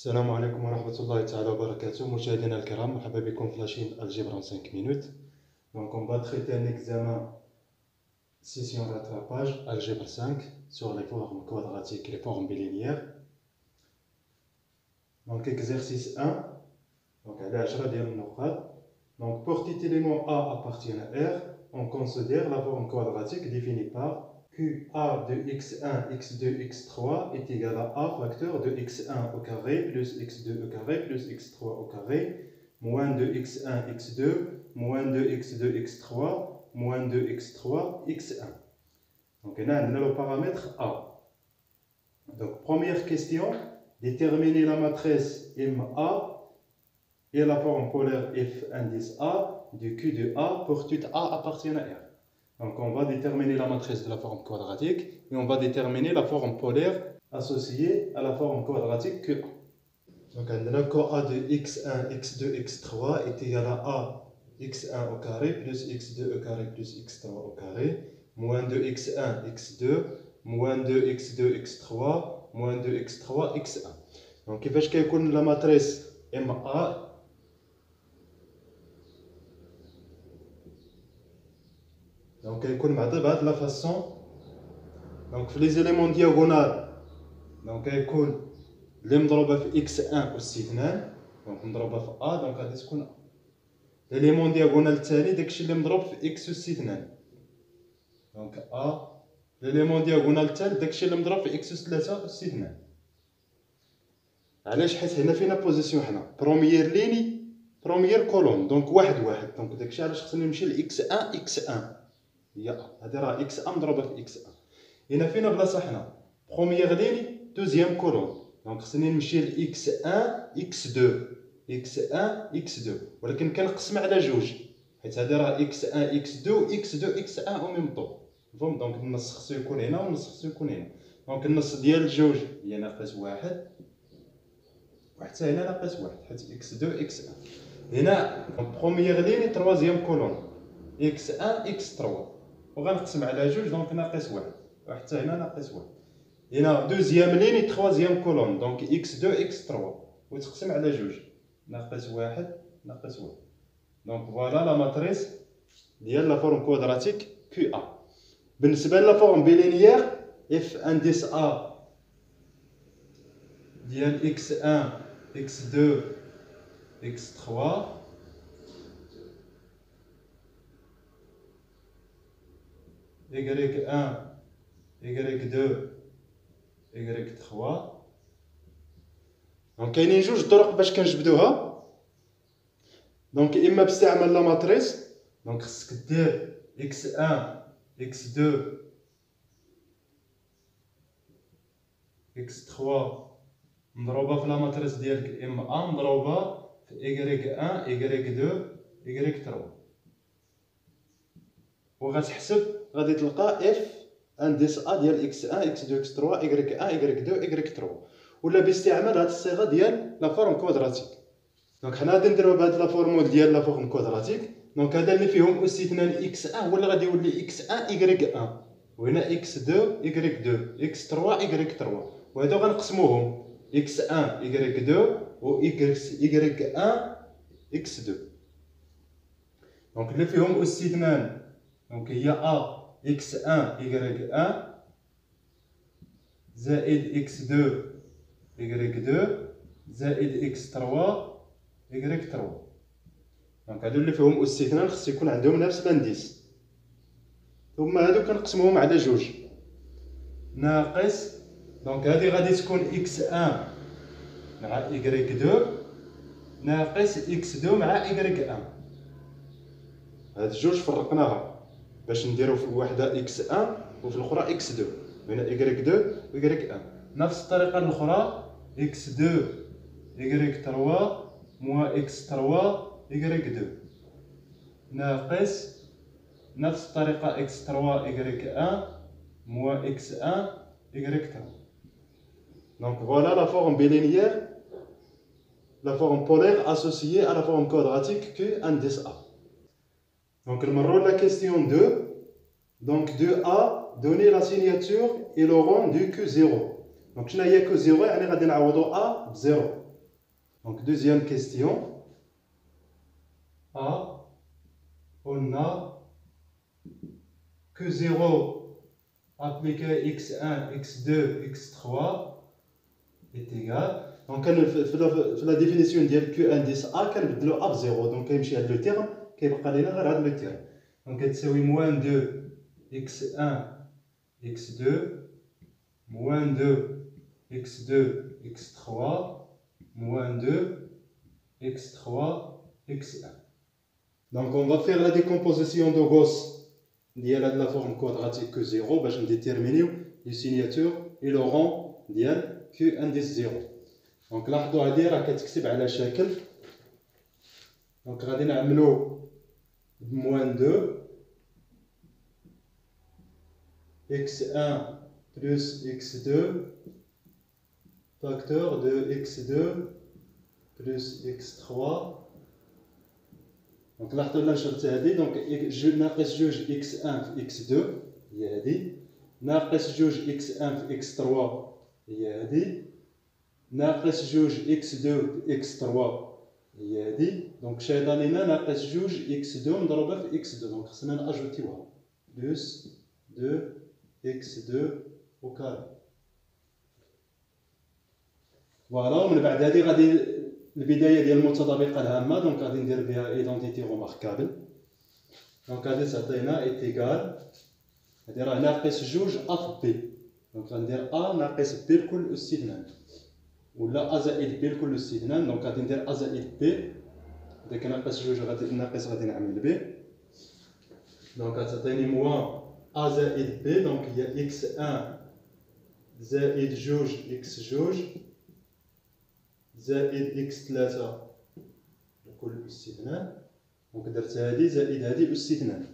السلام عليكم ورحمة الله تعالى وبركاته. مشاهدينا الكرام، مرحبا بكم في لاشين الجبر en 5 minutes. Donc on va traiter un examen session rattrapage algèbre 5 sur les formes quadratiques et les formes bilinéaires. Donc exercice 1. Donc على 10 ديال النقاط. Donc pour tout élément A appartient à R, on considère la forme quadratique définie par QA de x1, x2, x3 est égal à A facteur de x1 au carré plus x2 au carré plus x3 au carré moins de x1, x2 moins de x2, x3 moins de x3, x1. Donc on a le paramètre A. Donc première question, déterminer la matrice MA et la forme polaire F indice A du Q de A pour tout A appartient à R. Donc on va déterminer la matrice de la forme quadratique et on va déterminer la forme polaire associée à la forme quadratique QA. Donc le QA de x1, x2, x3 est égal à A x1 au carré plus x2 au carré plus x3 au carré moins de x1, x2 moins de x2, x3 moins de x3, x1. Donc كيفاش كيكون la matrice MA. Donc يكون معطي بهذه لا فاسون. دونك في لي زيليمون دياغونال دونك يكون اللي مضروبه في x1 اس 2 دونك مضروبه في a دونك غادي تكون a. ليليمون دياغونال الثاني داكشي اللي مضروب في x اس 2 دونك a. ليليمون دياغونال الثالث داكشي اللي مضروب في x اس 3 اس 2. علاش؟ حيت هنا فينا بوزيسيون حنا بروميير ليني بروميير كولون دونك واحد واحد دونك داكشي علاش خصني نمشي ل x1 x1 هي هادي راه اكس ا مضروبه في اكس ا. هنا فينا بلاصه حنا بروميير ليني دوزيام كولون دونك خصني نمشي ل اكس 1 اكس 2 اكس 1 اكس 2 ولكن كنقسم على جوج حيت هادي راه اكس 1 اكس 2 اكس 2 اكس 1 او ميم طون فهم. دونك النص خصو يكون هنا والنص خصو يكون هنا. دونك النص ديال الجوج هي ناقص واحد وحتى هنا ناقص واحد حيت اكس 2 اكس 1. هنا بروميير ليني تروازيام كولون اكس 1 اكس 3 وغنقسم على جوج دونك ناقص واحد وحتى هنا ناقص واحد. هنا دوزيام ليني تخوازيام كولون دونك اكس 2 اكس 3 وتقسم على جوج ناقص واحد ناقص واحد. دونك فوالا لا ماتريس ديال لا فورم كوادراتيك كيو ا. بالنسبه لا فورم بيلينيير اف انديس ا ديال اكس 1 اكس 2 اكس 3 y1 y2 y3. دونك كاينين جوج طرق باش كنجبدوها. دونك اما باستعمال لا ماتريس دونك خصك دير x1 x2 x3 مضروبه في لا ماتريس ديالك ام ا مضروبه في y1 y2 y3 وغتحسب غادي تلقى اف انديس ا ديال x1 x2 x3 y1 y2 y3 ولا باستعمال هاد الصيغه ديال لا فورم كوادراتيك. دونك حنا غادي نديرو بهاد لا فورمول ديال لا فورم كوادراتيك. دونك هذا اللي فيهم اس 2 x1 هو اللي غادي يولي x1 y1 وهنا x2 y2 x3 y3 وهادو غنقسموهم x1 y2 و y1 x2. دونك اللي فيهم اس 2 دونك هي a x1 y1 زائد x2 y2 زائد x3 y3. دونك هادو اللي فيهم اس 2 خص يكون عندهم نفس الانديس ثم هادو كنقسموهم على جوج ناقص. دونك هادي غادي تكون x1 مع y2 ناقص x2 مع y1. هاد جوج فرقناها باش نديرو في الوحده x1 وفي الاخرى x2 هنا y2 y1. نفس الطريقه الاخرى x2 y3 موان x3 y2 ناقص نفس الطريقه x3 y1 موان x1 y3. Donc voilà la forme bilinéaire, la forme polaire associée à la forme quadratique Q indice A. Donc la question 2. Donc 2A, donner la signature et le rang du Q0. Donc شنو هي Q0 يعني غادي نعوضو A ب 0. Donc, deuxième question. A, on a que 0 appliqué à x1, x2, x3 est égal. Donc, la définition de Q indice A, on va le A 0. Donc, on va le terme qui va le terme. Donc, c'est moins 2 x1, x2, moins 2 x2, x3, moins 2 x3, x1. Donc, on va faire la décomposition de Gauss de la forme quadratique Q0 pour déterminer les signatures et le rang de Q indice 0. Donc, là, on va كتكتب على شكل. Donc, غادي نعملو moins 2 x1 plus x2 facteur de x2 plus x3. Donc, là, on a donc ناقص جوج x1 في x2 هي هذه، ناقص جوج x1 في x3 هي هذه، ناقص جوج x2 في x3 هي هذه. دونك شايطه لينا ناقص جوج x2 مضروبه في x2. دونك خصنا ناجوتيوها بلس 2 x2 au carré. فوالا. ومن بعد هذه غادي البدايه ديال المتطابقه الهامه. دونك غادي ندير بها ايدونتيتي روماركابل. دونك غادي تعطينا ايتيكال، هذه راه ناقص جوج ا في بي. دونك غندير ا ناقص بي لكل اس 2 ولا ا زائد بي لكل اس 2. دونك غادي ندير ا زائد بي، داك ناقص جوج غادي نعمل بي. دونك غتعطيني موان ا زائد بي. دونك هي اكس 1 زائد جوج اكس جوج زائد اكس 3 لكل اس 2. دونك درت هادي زائد هادي اس 2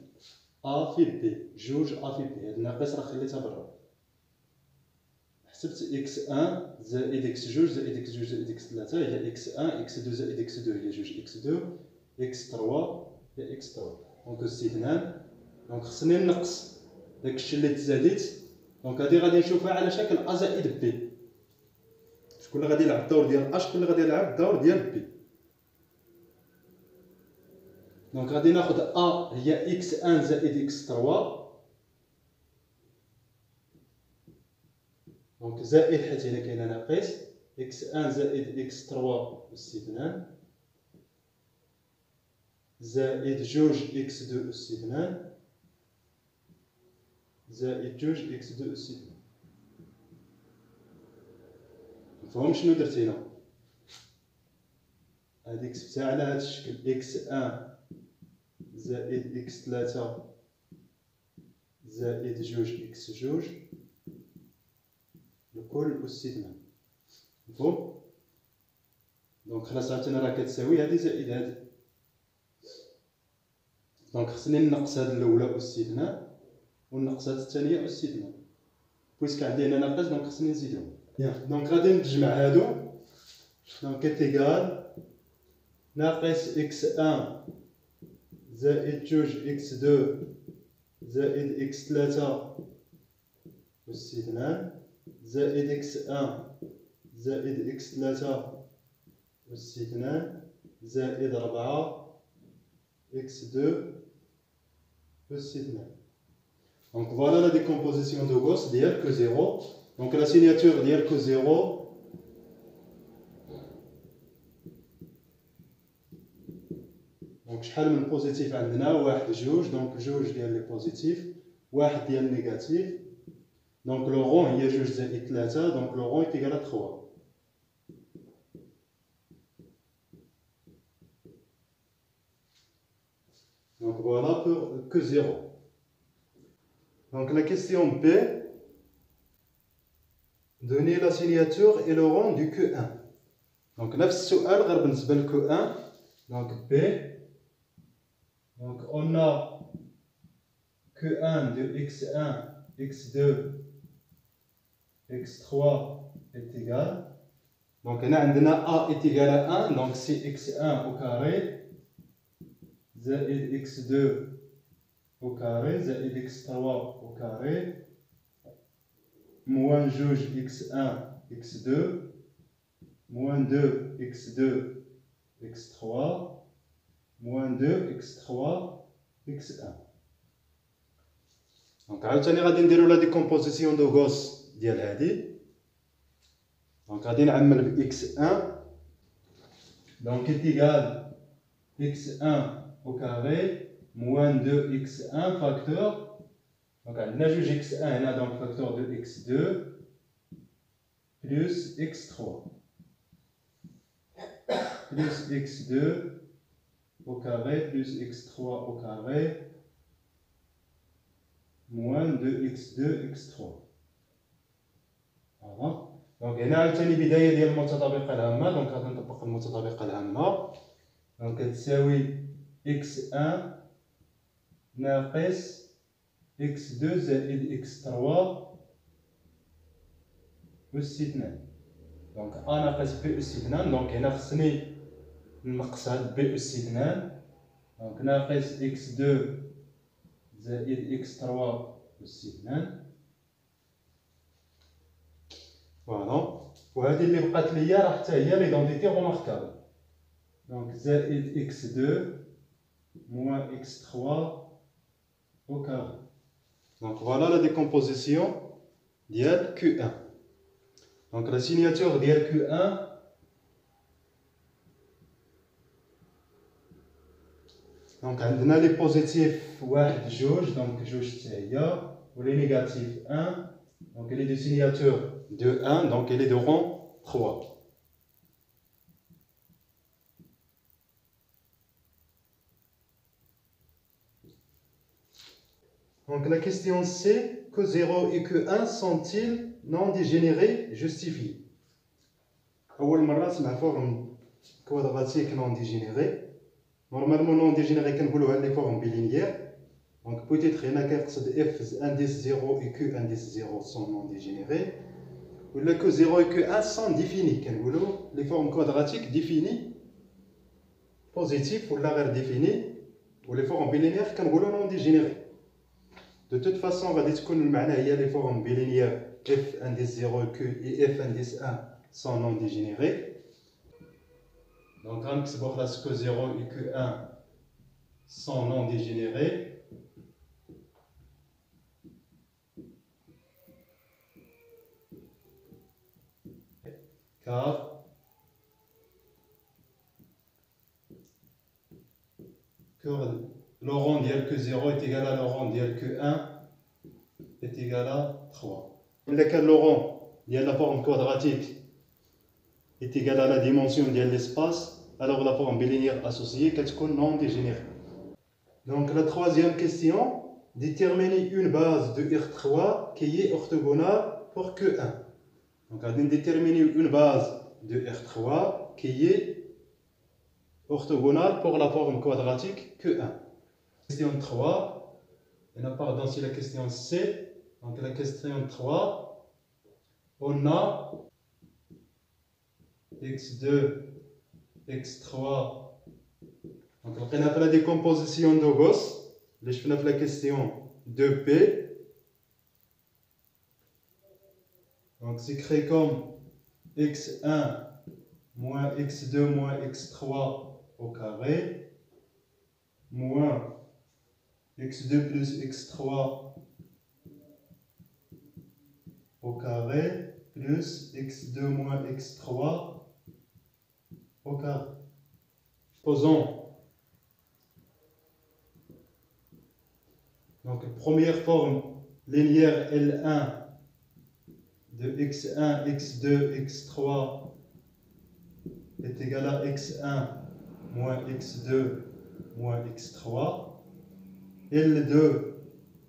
ا في بي جوج ا في بي. هاد الناقص راه خليتها برا. حسبت اكس 1 زائد اكس جوج زائد اكس جوج زائد اكس 3 هي اكس 1 اكس 2 زائد اكس 2 هي جوج اكس 2 اكس 3 هي اكس 3. دونك اس 2. دونك خصني نقص داكشي اللي تزاديت. دونك هادي غادي نشوفها على شكل ا زائد بي. شكون اللي غادي يلعب الدور ديال ا؟ شكون اللي غادي يلعب الدور ديال بي؟ دونك غادي ناخذ ا هي اكس 1 زائد اكس 3. دونك زائد حيت هنا كاينه ناقص اكس 1 زائد اكس 3 اس 2 زائد جوج اكس 2 اس 2 زائد جوج اكس 2 اس 2. مفهوم شنو درت هنا؟ هادي كتبتها على هاد الشكل اكس 1 زائد اكس 3 زائد جوج اكس جوج لكل اس 2. مفهوم؟ دونك خلاص عرفتنا راه كتساوي هادي زائد هادي. دونك خصني نقص هاد الاولى اس 2 ونقص هاد الثانيه اس 2. بويسك عندي هنا ناقص دونك خصني نزيدهم. دونك غادي نتجمع هادو. دونك ايتيكال ناقص اكس 1 زائد جوج اكس 2 زائد اكس 3 اس 2 زائد اكس 1 زائد اكس 3 اس 2 زائد 4 اكس 2 اس 2. Donc voilà la décomposition de Gauss ديال Q0. Donc la signature ديال Q0 دونك شحال من بوزيتيف عندنا؟ واحد جوج. دونك جوج ديال لي بوزيتيف واحد ديال نيجاتيف. دونك لو رون هي جوج زائد 3. دونك لو رون ايكال 3. Donc voilà pour Q0. Donc la question B, donner la signature et le rang du Q1. Donc نفس السؤال غير بالنسبة ل Q1. Donc B, donc on a Q1 de x1, x2, x3 est égal. Donc on a A est égal à 1. Donc c'est x1 au carré زائد x2 au carré زائد x3 au carré moins جوج x1 x2 moins 2 x2 x3 moins 2 x3 x1. Donc عاوتاني غادي نديرو لا ديكومبوزيسيون دو غوس ديال هادي. دونك غادي نعمل ب x1 donc est égal x1 au carré moins 2x1 facteur. Donc عندنا جوج x1 هنا donc facteur de x2 plus x3 plus x2 au carré plus x3 au carré moins 2x2 x3. Voilà. Donc هنا عاوتاني بداية ديال المتطابقة العامة. دونك غادي نطبق المتطابقة العامة. دونك كتساوي x1 ناقص x2 زائد x3 أس 2. دونك a ناقص b أس 2. دونك هنا خصني نقص هاد b أس 2. دونك ناقص x2 زائد x3 أس 2. فوالا. وهذه اللي بقات ليا راه حتى هي ليدونتيتي روماركابل. دونك زائد x2 moins x3 au carré. Donc voilà la décomposition ديال Q1. Donc la signature ديال Q1 donc عندنا لي بوزيتيف واحد جوج دونك جوج حتى هي ولي نيجاتيف 1 donc elle est de signature de 1 donc elle est de rang 3. Donc la question c'est que 0 et que 1 sont-ils non dégénérés justifiés. أول مرة نسمع فورم كوادراتيك non dégénéré. Normalement non dégénéré كنقولوها لي فورم بيلينيير. Donc peut-être هنا كيقصد f indice 0 et q indice 0 sont non dégénérés. Ou là que 0 et que 1 sont définis. كنقولوا les formes quadratiques définies positifs ou la définies ou les formes bilinéaires كنقولوا non dégénérés. De toute façon غادي تكون المعنى هي les formes bilinéaires f indice 0 q et f indice 1 sont non dégénérés. Donc غنكتبوا خلاص que 0 et que 1 sont non dégénérés. Car le rang d'IL que 0 est égal à le rang d'IL que 1 est égal à 3. Le rang de la forme quadratique est égal à la dimension de l'espace, alors la forme bilinéaire associée est non dégénérée. Donc la troisième question, déterminer une base de R3 qui est orthogonale pour Q1. Donc on va déterminer une base de R3 qui est orthogonale pour la forme quadratique Q1. Question 3, pardon, c'est la question C. Donc la question 3, on a x2, x3. Donc on a fait la décomposition de Gauss. Je fais la question 2P. Donc c'est écrit comme x1 moins x2 moins x3 au carré moins x2 plus x3 au carré plus x2 moins x3 au carré. Posons. Donc première forme linéaire L1 de x1, x2, x3 est égal à x1 moins x2 moins x3. L2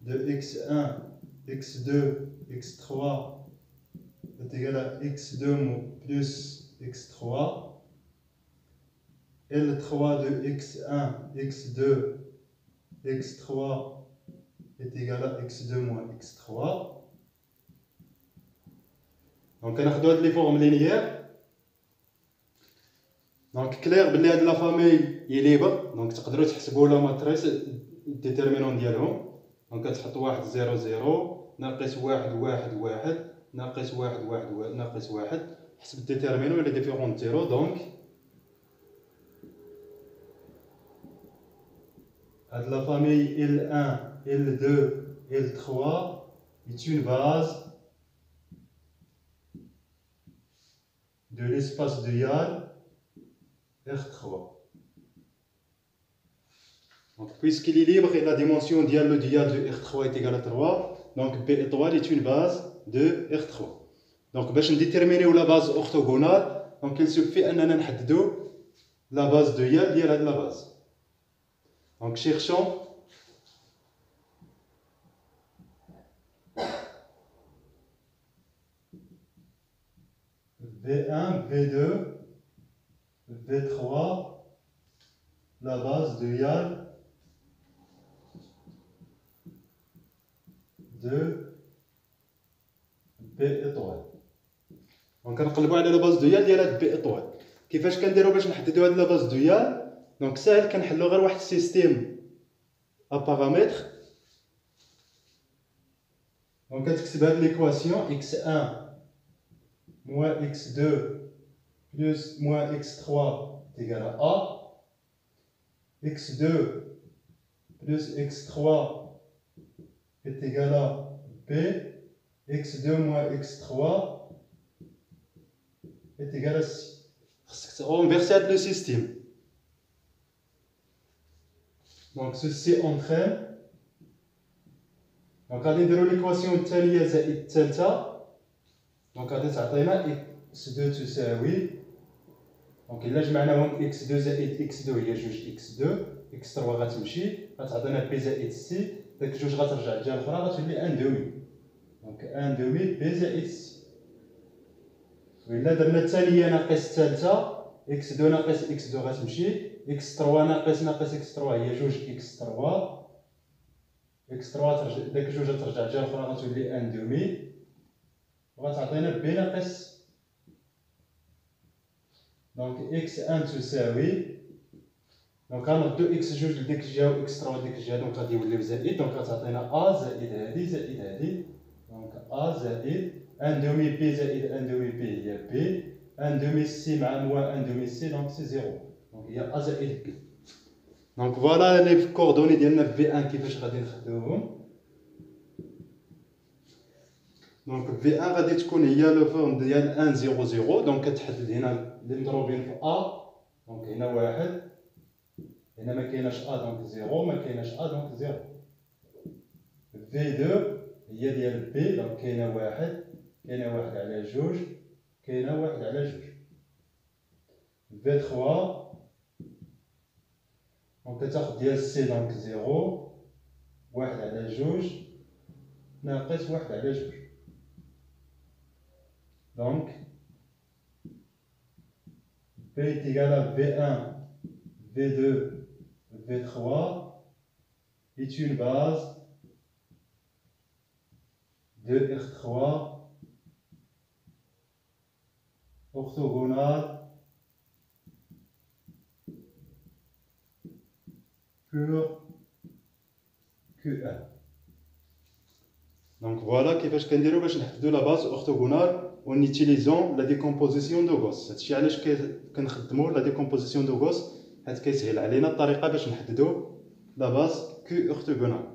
de x1, x2, x3 est égal à x2 plus x3. L3 de x1, x2, x3 est égal à x2 moins x3. Donc on a les formes linéaires. Donc clair بلي هاد لا فامي هي ليبر. دونك تقدروا تحسبوا لا ماتريس ديتيرمينون ديالهم. دونك كتحط 1 0 0 ناقص 1 1 1 ناقص 1 1 1 ناقص 1 حسب déterminant les différents zéros. Donc la famille L1, L2, L3 est une base de l'espace dual R3. Donc, puisqu'il est libre et la dimension dial le dual de R3 est égale à 3, donc B étoile est une base de R3. Donc, pour déterminer la base orthogonale, donc il suffit de déterminer la base dual de la base. Donc, cherchons V1, V2, V3, la base dual de B étoile. دونك كنقلبوا على لا باز دويال ديال هاد بي اطوال. كيفاش كنديروا باش نحددوا هاد لا باز دويال؟ دونك ساهل، كنحلوا غير واحد السيستيم ا بارامتر. دونك كتكتب هاد ليكواسيون x1 moins x2 plus moins x3 est égal à a, x2 plus x3 est égal à b, x2 moins x3 est égal à C. On renverse le système. Donc ceci entraîne. Donc غادي نديرو l'équation التالية زائد الثالثة. دونك غادي تعطينا x2 تساوي، دونك إلا جمعناهم x2 زائد x2 هي جوج x2، x3 غتمشي غتعطينا b زائد c، داك جوج غترجع الجهة الأخرى غتولي 1 دومي. دونك 1 دومي b زائد c. وإلا درنا الثانية ناقص الثالثة، x2 ناقص x2 غتمشي، x3 ناقص x3 هي جوج x3، x3 داك جوج غترجع الجهة الأخرى غتولي 1 دومي، وغتعطينا b ناقص. دونك x1 تساوي، دونك غنردو x جوج لديك الجهة و x3 لديك الجهة، دونك غادي يوليو زائد، دونك غتعطينا a زائد هادي زائد هادي، دونك a زائد 1 demi p زائد 1 demi p هي p، 1 demi c مع moins 1 demi c donc c'est 0. Donc il y a a زائد p. Donc voilà les coordonnées ديالنا في V1 كيفاش غادي نخدموهم. دونك V1 غادي تكون هي لو فورم ديال 1 0 0، دونك كتحدد هنا اللي مضروبين في a، دونك هنا واحد، هنا ما كايناش a دونك 0، ما كايناش a دونك 0. V2 هي ديال b، دونك كاينه واحد، كاينه واحد على جوج، كاينه واحد على جوج. V3 دونك كتاخد ديال سي دونك 0، واحد على جوج ناقص واحد على جوج. دونك B est égal à V1, V2, V3 est une base de R3 orthogonale pour Q1. Donc voilà كيفاش كنديروا باش نحددوا la base orthogonale en utilisant la décomposition de Gauss. هادشي علاش كنخدموا la décomposition de Gauss، حيت كيسهل علينا الطريقه باش نحددوا la base Q orthogonale.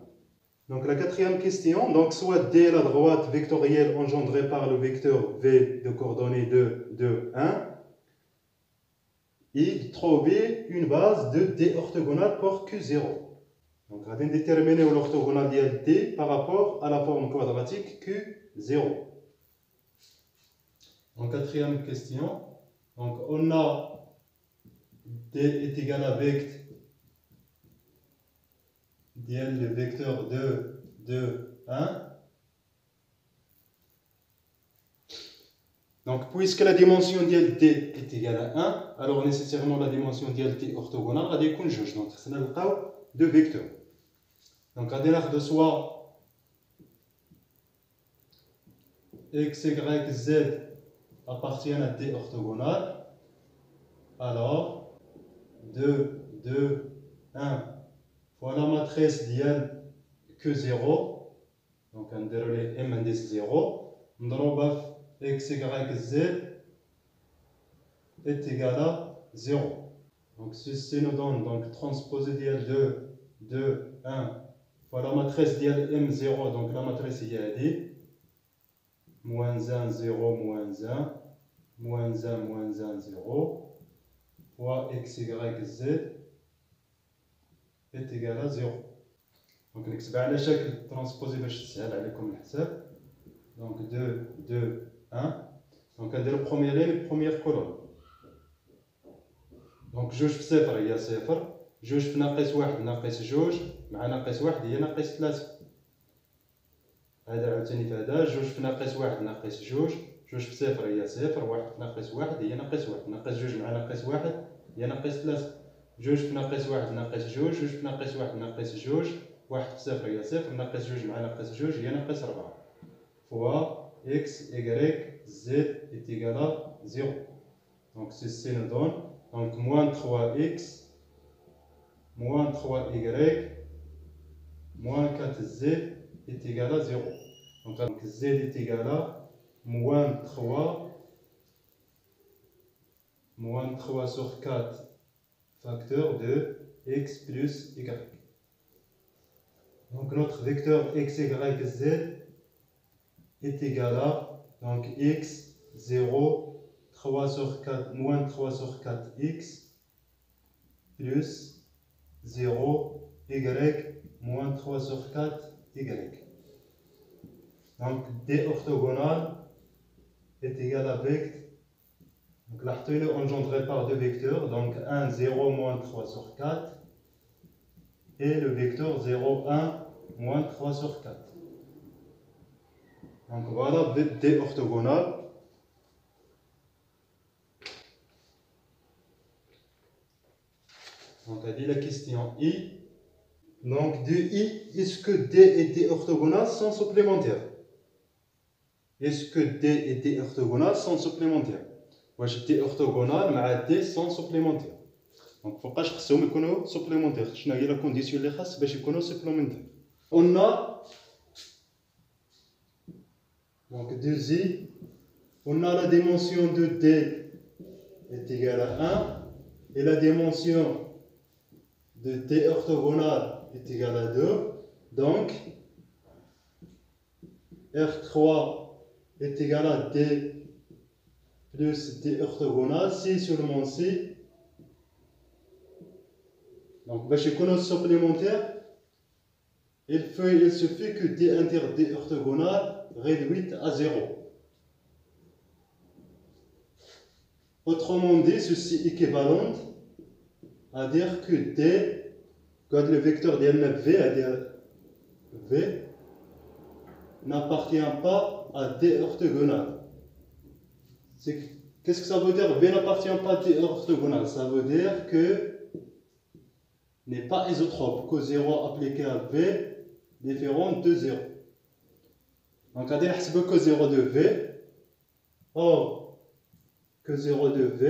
Donc la quatrième question, donc soit D la droite vectorielle engendrée par le vecteur V de coordonnées 2, 2, 1, et trouver une base de D orthogonale pour Q0. Donc on va déterminer l'orthogonale de D par rapport à la forme quadratique Q0. Donc quatrième question, donc on a D est égal à vect le vecteur 2, 2, 1. Donc, puisque la dimension de D est égale à 1, alors nécessairement la dimension de D orthogonale va être juge. Donc, c'est le cas de vecteurs. Donc, à démarrer de soit x, y, z appartiennent à D orthogonale, alors 2, 2, 1. Voilà la matrice ديال Q0، donc on déroule M indice 0، نضربها في x, y, z est égal à 0. Donc ceci nous donne donc transposé ديال 2, 1 fois la matrice ديال M0, donc la matrice هي هذه moins 1, 0, moins 1, moins 1, moins 1, 0 fois x, y, z est égal à 0. Donc نكتبها على شكل ترانسبوزي باش تسهل عليكم الحساب. Donc 2, 2, 1. Donc ندير première ligne, première colonne. Donc جوج في صفر هي صفر، جوج في ناقص واحد ناقص جوج مع ناقص واحد هي ناقص ثلاثة. هذا عاوتاني في هذا، جوج في ناقص واحد ناقص جوج، جوج في صفر هي صفر، واحد في ناقص واحد هي ناقص واحد، ناقص جوج مع ناقص واحد هي ناقص ثلاثة، جوج في ناقص واحد ناقص جوج، جوج في ناقص واحد ناقص جوج، واحد في صفر هي صفر، ناقص جوج مع ناقص جوج هي ناقص ربعة. فوا x, y, z est égal à 0. Donc ceci nous donne donc moins 3x, moins 3y, moins 4z est égal à 0. Donc z est égal à moins 3 sur 4 facteur de x plus y. Donc notre vecteur x, y, z est égal à donc x 0, 3 sur 4, moins 3 sur 4x plus 0, y, moins 3 sur 4, y. Donc D orthogonal est égal avec, donc l'artère est engendré par deux vecteurs, donc 1, 0, moins 3 sur 4 et le vecteur 0, 1, moins 3 sur 4. Donc voilà D orthogonal. Donc on a dit la question I. Donc de I, est-ce que D et D orthogonales sont supplémentaires? Est-ce que D et D orthogonales sont supplémentaires? واش D orthogonal مع D sont supplémentaires. Donc فوقاش خصهم يكونوا supplémentaires. شنو هي لا كونديسيون اللي خاص باش يكونوا supplémentaires؟ On a donc 2i, on a la dimension de D est égale à 1 et la dimension de D orthogonal est égale à 2. Donc R3 est égal à D plus D orthogonal si seulement si. Donc باش يكونوا supplémentaires, il suffit que D inter D orthogonal réduite à 0. Autrement dit, ceci équivalent à dire que D, quand le vecteur de V, c'est-à-dire V, n'appartient pas à D orthogonal. Qu'est-ce que ça veut dire? V n'appartient pas à D orthogonal. Ça veut dire que n'est pas isotrope, que 0 appliqué à V différent de 0. Donc, on va dire que 0 de V, or que 0 de V,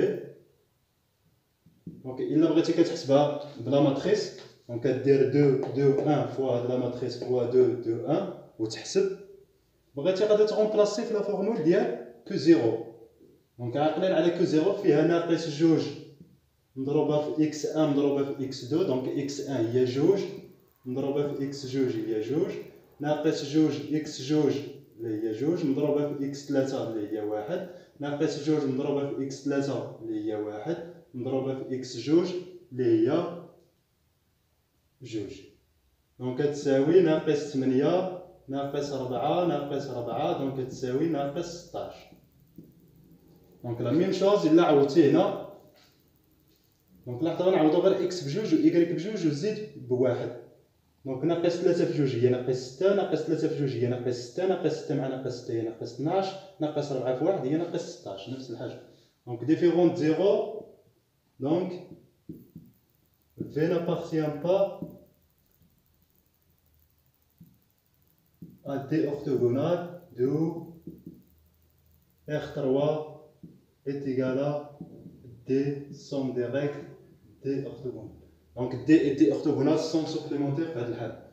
donc il a بغيتي كتحسبها بلا matrice, donc كدير 2 1 fois la matrice fois 2 2 1 وتحسب بغيتي غادي تغومبلاسي في لا فورمول ديال que 0. دونك عاقلين على que 0 فيها ناقص جوج مضروبه في x1 مضروبه في x2, دونك x1 هي جوج مضروبه في x2 هي جوج ناقص جوج x2 اللي هي جوج مضروبه في x3 اللي هي واحد ناقص جوج مضروبه في x3 اللي هي واحد مضروبه في x2 اللي هي جوج. دونك تساوي ناقص 8 ناقص 4 ناقص 4 دونك تساوي ناقص 16. دونك لا ميم شوز الا عوضتي هنا دونك لاحظوا غنعوضوا غير اكس بجوج و ايكغيك بجوج وزيد بواحد. دونك ناقص 3 في جوج هي ناقص 6 ناقص 3 في جوج هي ناقص 6 ناقص 6 مع ناقص 6 هي ناقص 12 ناقص 4 في 1 هي ناقص 16 نفس الحاجه. دونك ديفيرون 0 donc V n'appartient pas à D orthogonal d'où R3 est égal à D somme des règles D orthogonales. Donc D et D orthogonales sont supplémentaires في هذه الحالة.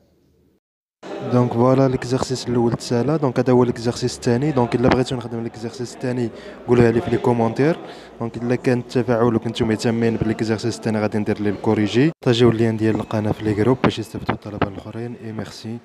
دونك فوالا ليكزارسيس الاول تسالا. دونك هذا هو ليكزارسيس الثاني. دونك الا بغيتو نخدم ليكزارسيس الثاني قولوها لي في لي كومونتير. دونك الا كان التفاعل وكنتو مهتمين بالليكزارسيس الثاني غادي ندير ليه الكوريجي. تجيو اللين ديال القناه في لي جروب باش يستافدوا الطلبه الاخرين. اي ميرسي.